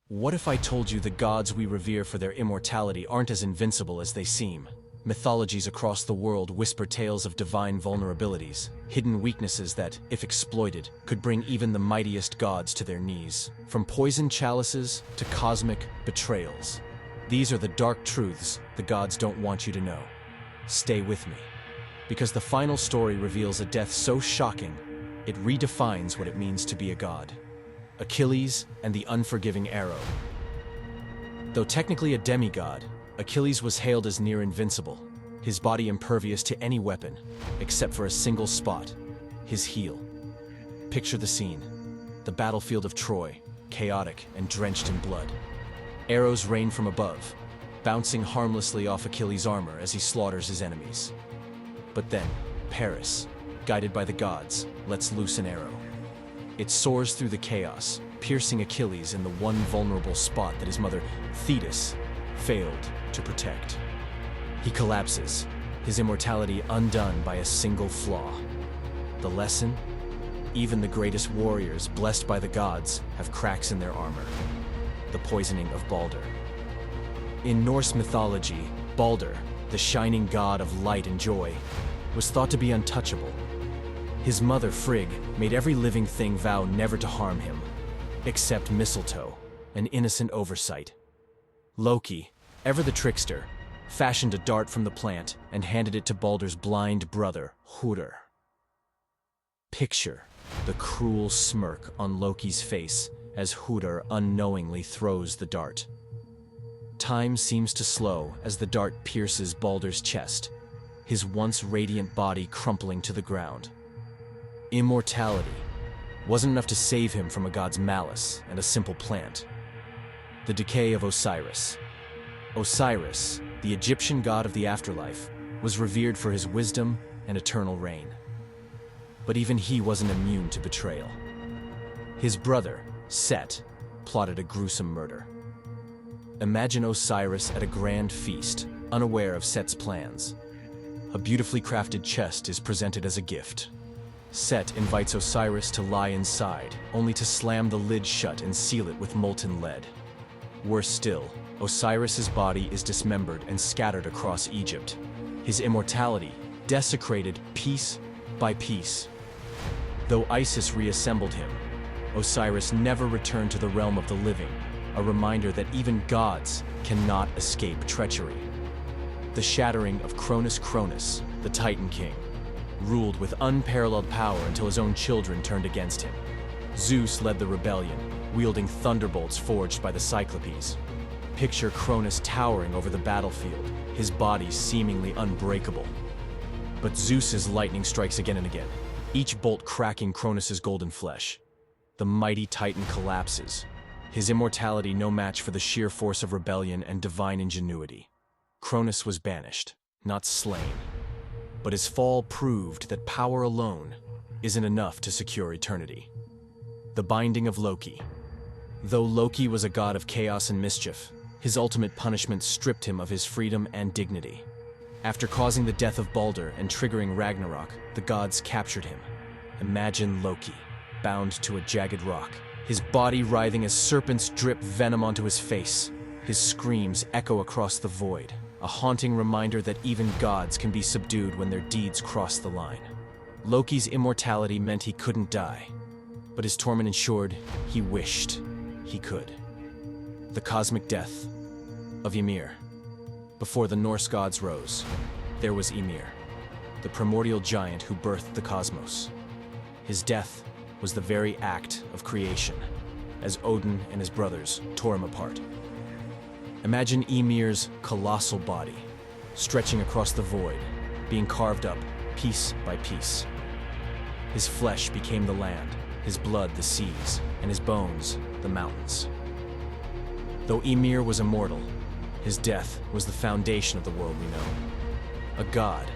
What if I told you the gods we revere for their immortality aren't as invincible as they seem? Mythologies across the world whisper tales of divine vulnerabilities, hidden weaknesses that, if exploited, could bring even the mightiest gods to their knees. From poisoned chalices to cosmic betrayals. These are the dark truths the gods don't want you to know. Stay with me, because the final story reveals a death so shocking, it redefines what it means to be a god. Achilles and the unforgiving arrow. Though technically a demigod, Achilles was hailed as near invincible, his body impervious to any weapon, except for a single spot, his heel. Picture the scene: the battlefield of Troy, chaotic and drenched in blood. Arrows rain from above, bouncing harmlessly off Achilles' armor as he slaughters his enemies. But then, Paris, guided by the gods, lets loose an arrow. It soars through the chaos, piercing Achilles in the one vulnerable spot that his mother, Thetis, failed to protect. He collapses, his immortality undone by a single flaw. The lesson? Even the greatest warriors, blessed by the gods, have cracks in their armor. The poisoning of Balder. In Norse mythology, Balder, the shining god of light and joy, was thought to be untouchable. His mother, Frigg, made every living thing vow never to harm him, except mistletoe, an innocent oversight. Loki, ever the trickster, fashioned a dart from the plant and handed it to Balder's blind brother, Hoder. Picture the cruel smirk on Loki's face as Hoder unknowingly throws the dart. Time seems to slow as the dart pierces Balder's chest, his once radiant body crumpling to the ground. Immortality wasn't enough to save him from a god's malice and a simple plant. The decay of Osiris. Osiris, the Egyptian god of the afterlife, was revered for his wisdom and eternal reign. But even he wasn't immune to betrayal. His brother, Set, plotted a gruesome murder. Imagine Osiris at a grand feast, unaware of Set's plans. A beautifully crafted chest is presented as a gift. Set invites Osiris to lie inside, only to slam the lid shut and seal it with molten lead. Worse still, Osiris's body is dismembered and scattered across Egypt, his immortality desecrated piece by piece. Though Isis reassembled him, Osiris never returned to the realm of the living, a reminder that even gods cannot escape treachery. The shattering of Cronus, the Titan King, ruled with unparalleled power until his own children turned against him. Zeus led the rebellion, wielding thunderbolts forged by the Cyclopes. Picture Cronus towering over the battlefield, his body seemingly unbreakable. But Zeus's lightning strikes again and again, each bolt cracking Cronus's golden flesh. The mighty Titan collapses, his immortality no match for the sheer force of rebellion and divine ingenuity. Cronus was banished, not slain. But his fall proved that power alone isn't enough to secure eternity. The binding of Loki. Though Loki was a god of chaos and mischief, his ultimate punishment stripped him of his freedom and dignity. After causing the death of Balder and triggering Ragnarok, the gods captured him. Imagine Loki, bound to a jagged rock, his body writhing as serpents drip venom onto his face. His screams echo across the void, a haunting reminder that even gods can be subdued when their deeds cross the line. Loki's immortality meant he couldn't die, but his torment ensured he wished he could. The cosmic death of Ymir. Before the Norse gods rose, there was Ymir, the primordial giant who birthed the cosmos. His death was the very act of creation, as Odin and his brothers tore him apart. Imagine Ymir's colossal body, stretching across the void, being carved up piece by piece. His flesh became the land, his blood the seas, and his bones the mountains. Though Ymir was immortal, his death was the foundation of the world we know. A god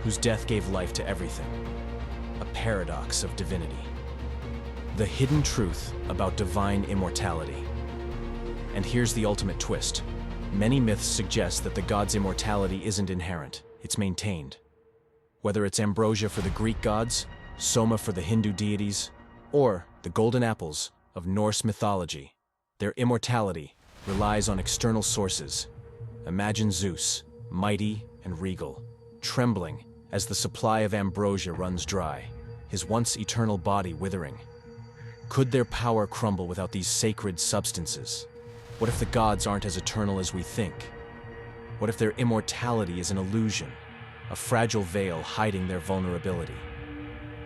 whose death gave life to everything. A paradox of divinity. The hidden truth about divine immortality. And here's the ultimate twist. Many myths suggest that the god's immortality isn't inherent, it's maintained. Whether it's ambrosia for the Greek gods, soma for the Hindu deities, or the golden apples of Norse mythology, Their immortality relies on external sources. Imagine Zeus, mighty and regal, trembling as the supply of ambrosia runs dry, his once eternal body withering. Could their power crumble without these sacred substances? What if the gods aren't as eternal as we think? What if their immortality is an illusion, a fragile veil hiding their vulnerability?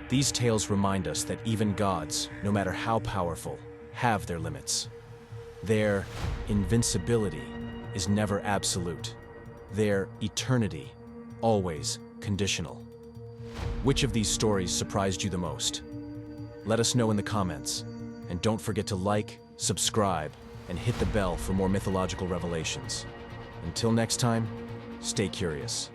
These tales remind us that even gods, no matter how powerful, have their limits. Their invincibility is never absolute. Their eternity, always conditional. Which of these stories surprised you the most? Let us know in the comments, and don't forget to like, subscribe, and hit the bell for more mythological revelations. Until next time, stay curious.